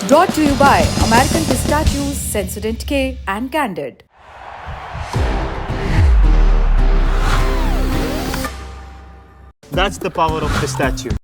Brought to you by American Pistachios, Sensodyne K and Candid. That's the power of pistachio.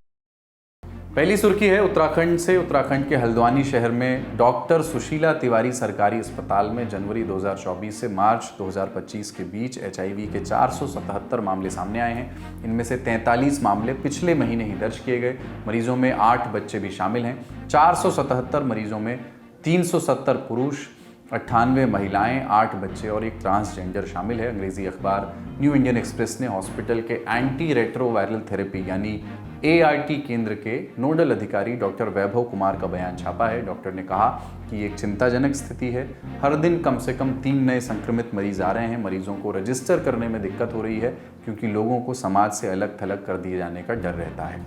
पहली सुर्खी है उत्तराखंड से। उत्तराखंड के हल्द्वानी शहर में डॉक्टर सुशीला तिवारी सरकारी अस्पताल में जनवरी 2024 से मार्च 2025 के बीच HIV के 477 मामले सामने आए हैं। इनमें से 43 मामले पिछले महीने ही दर्ज किए गए। मरीजों में 8 बच्चे भी शामिल हैं। 477 मरीजों में 370 पुरुष, 98 महिलाएं, 8 बच्चे और एक ट्रांसजेंडर शामिल है। अंग्रेजी अखबार न्यू इंडियन एक्सप्रेस ने हॉस्पिटल के एंटी रेट्रोवायरल थेरेपी यानी ART केंद्र के नोडल अधिकारी डॉक्टर वैभव कुमार का बयान छापा है। डॉक्टर ने कहा कि ये एक चिंताजनक स्थिति है। हर दिन कम से कम 3 नए संक्रमित मरीज आ रहे हैं। मरीजों को रजिस्टर करने में दिक्कत हो रही है क्योंकि लोगों को समाज से अलग थलग कर दिए जाने का डर रहता है।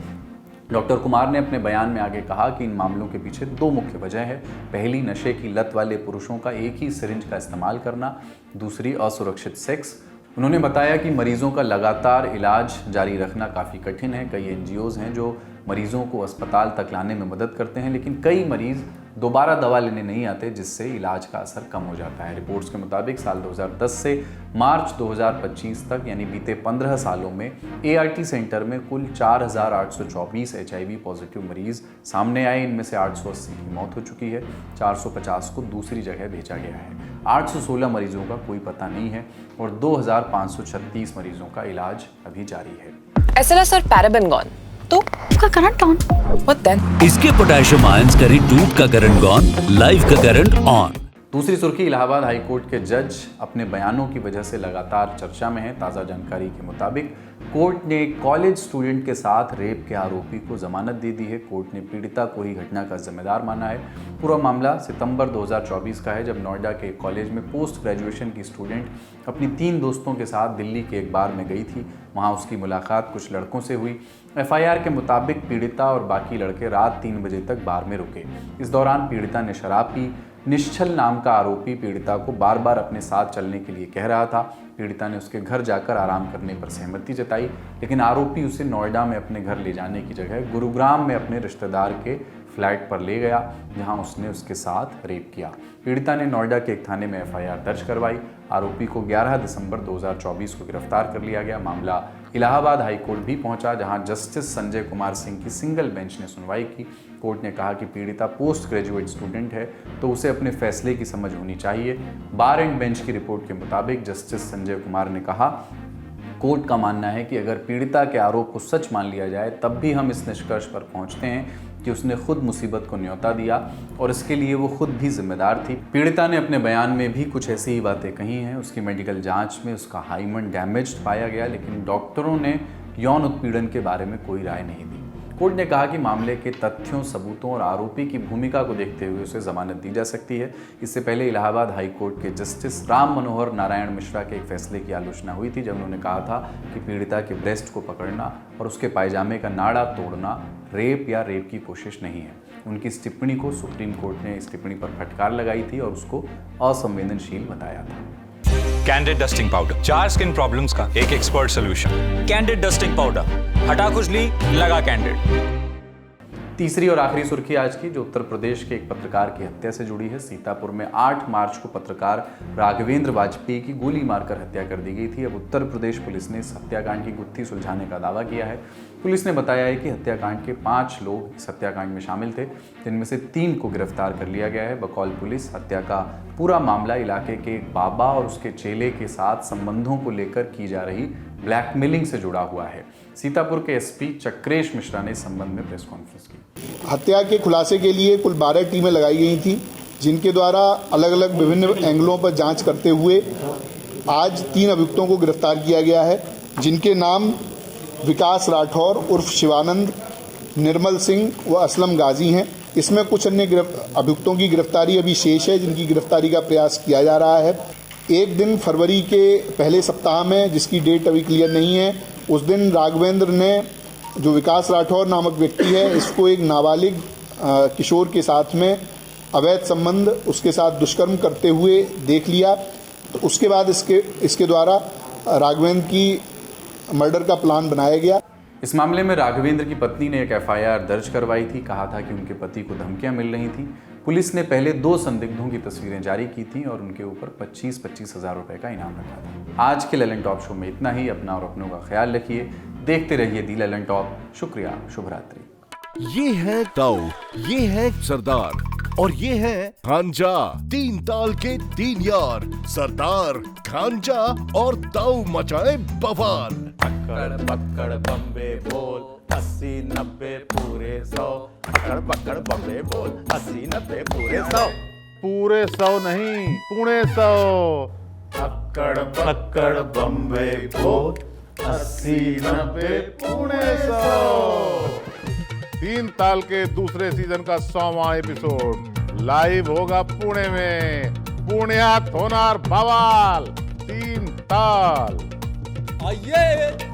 डॉक्टर कुमार ने अपने बयान में आगे कहा कि इन मामलों के पीछे 2 मुख्य वजह है। पहली, नशे की लत वाले पुरुषों का एक ही सिरिंज का इस्तेमाल करना। दूसरी, असुरक्षित सेक्स। उन्होंने बताया कि मरीजों का लगातार इलाज जारी रखना काफ़ी कठिन है। कई NGOs हैं जो मरीजों को अस्पताल तक लाने में मदद करते हैं, लेकिन कई मरीज दोबारा दवा लेने नहीं आते, जिससे इलाज का असर कम हो जाता है। रिपोर्ट्स के मुताबिक साल 2010 से मार्च 2025 तक यानी बीते 15 सालों में ART सेंटर में कुल 4824 HIV पॉजिटिव मरीज सामने आए। इनमें से 880 की मौत हो चुकी है। 450 को दूसरी जगह भेजा गया है। 816 मरीजों का कोई पता नहीं है और 2536 मरीजों का इलाज अभी जारी है। SLS और पैराबेन गॉन तो उसका करंट ऑन। What then? इसके पोटेशियम आयंस करें टूट का करंट गॉन, लाइव का करंट ऑन। दूसरी सुर्खी, इलाहाबाद हाईकोर्ट के जज अपने बयानों की वजह से लगातार चर्चा में है। ताज़ा जानकारी के मुताबिक कोर्ट ने एक कॉलेज स्टूडेंट के साथ रेप के आरोपी को जमानत दे दी है। कोर्ट ने पीड़िता को ही घटना का जिम्मेदार माना है। पूरा मामला सितंबर 2024 का है, जब नोएडा के एक कॉलेज में पोस्ट ग्रेजुएशन की स्टूडेंट अपनी 3 दोस्तों के साथ दिल्ली के एक बार में गई थी। वहाँ उसकी मुलाकात कुछ लड़कों से हुई। FIR के मुताबिक पीड़िता और बाकी लड़के रात 3 बजे तक बार में रुके। इस दौरान पीड़िता ने शराब पी। निश्चल नाम का आरोपी पीड़िता को बार बार अपने साथ चलने के लिए कह रहा था। पीड़िता ने उसके घर जाकर आराम करने पर सहमति जताई, लेकिन आरोपी उसे नोएडा में अपने घर ले जाने की जगह गुरुग्राम में अपने रिश्तेदार के फ्लैट पर ले गया, जहां उसने उसके साथ रेप किया। पीड़िता ने नोएडा के एक थाने में FIR दर्ज करवाई। आरोपी को 11 दिसंबर 2024 को गिरफ्तार कर लिया गया। मामला इलाहाबाद हाईकोर्ट भी पहुंचा, जहां जस्टिस संजय कुमार सिंह की सिंगल बेंच ने सुनवाई की। कोर्ट ने कहा कि पीड़िता पोस्ट ग्रेजुएट स्टूडेंट है तो उसे अपने फैसले की समझ होनी चाहिए। बार एंड बेंच की रिपोर्ट के मुताबिक जस्टिस संजय कुमार ने कहा, कोर्ट का मानना है कि अगर पीड़िता के आरोप को सच मान लिया जाए तब भी हम इस निष्कर्ष पर पहुंचते हैं कि उसने खुद मुसीबत को न्योता दिया और इसके लिए वो खुद भी जिम्मेदार थी। पीड़िता ने अपने बयान में भी कुछ ऐसी ही बातें कही हैं। उसकी मेडिकल जांच में उसका हाइमन डैमेज्ड पाया गया, लेकिन डॉक्टरों ने यौन उत्पीड़न के बारे में कोई राय नहीं दी। कोर्ट ने कहा कि मामले के तथ्यों, सबूतों और आरोपी की भूमिका को देखते हुए उसे जमानत दी जा सकती है। इससे पहले इलाहाबाद हाई कोर्ट के जस्टिस राम मनोहर नारायण मिश्रा के एक फैसले की आलोचना हुई थी, जब उन्होंने कहा था कि पीड़िता के ब्रेस्ट को पकड़ना और उसके पायजामे का नाड़ा तोड़ना रेप या रेप की कोशिश नहीं है। उनकी इस टिप्पणी को सुप्रीम कोर्ट ने इस टिप्पणी पर फटकार लगाई थी और उसको असंवेदनशील बताया था। Candid dusting powder, 4 skin problems का एक expert solution. Candid dusting powder, हटा खुजली, लगा कैंडिड। तीसरी और आखिरी सुर्खी आज की, जो उत्तर प्रदेश के एक पत्रकार की हत्या से जुड़ी है। सीतापुर में 8 मार्च को पत्रकार राघवेंद्र वाजपेयी की गोली मारकर हत्या कर दी गई थी। अब उत्तर प्रदेश पुलिस ने इस हत्याकांड की गुत्थी सुलझाने का दावा किया है। पुलिस ने बताया है कि हत्याकांड के 5 लोग इस हत्याकांड में शामिल थे, जिनमें से 3 को गिरफ्तार कर लिया गया है। बकौल पुलिस, हत्या का पूरा मामला इलाके के एक बाबा और उसके चेले के साथ संबंधों को लेकर की जा रही ब्लैकमेलिंग से जुड़ा हुआ है। सीतापुर के SP चक्रेश मिश्रा ने इस संबंध में प्रेस कॉन्फ्रेंस की। हत्या के खुलासे के लिए कुल 12 टीमें लगाई गई थी, जिनके द्वारा अलग अलग विभिन्न एंगलों पर जांच करते हुए आज 3 अभियुक्तों को गिरफ्तार किया गया है, जिनके नाम विकास राठौर उर्फ शिवानंद, निर्मल सिंह व असलम गाजी हैं। इसमें कुछ अन्य अभियुक्तों की गिरफ्तारी अभी शेष है, जिनकी गिरफ्तारी का प्रयास किया जा रहा है। एक दिन फरवरी के पहले सप्ताह में, जिसकी डेट अभी क्लियर नहीं है, उस दिन राघवेंद्र ने, जो विकास राठौर नामक व्यक्ति है, इसको एक नाबालिग किशोर के साथ में अवैध संबंध, उसके साथ दुष्कर्म करते हुए देख लिया। तो उसके बाद इसके द्वारा राघवेंद्र की मर्डर का प्लान बनाया गया। इस मामले में राघवेंद्र की पत्नी ने एक FIR दर्ज करवाई थी। कहा था कि उनके पति को धमकियां मिल रही थी। पुलिस ने पहले 2 संदिग्धों की तस्वीरें जारी की थी और उनके ऊपर 25-25 हज़ार रुपए का इनाम रखा था। आज के ललन टॉप शो में इतना ही। अपना और अपनों का ख्याल रखिए, देखते रहिए दी ललन टॉप। शुक्रिया, शुभ रात्रि। ये है ताऊ, ये है सरदार और ये है खांजा। 3 ताल के 3 यार, सरदार, खांजा और ताऊ मचाए बवाल। पकड़ पकड़ बम्बे बोल 80-90 पूरे 100। पकड़ पकड़ बम्बे बोल 80-90 पूरे 100। पूरे 100 नहीं, पूणे 100। पकड़ पकड़ बम्बे बोल 80-90 पूरे 100। 3 ताल के दूसरे सीजन का 100वां एपिसोड लाइव होगा पुणे में। पुण्यात होणार बवाल 3 ताल। आइए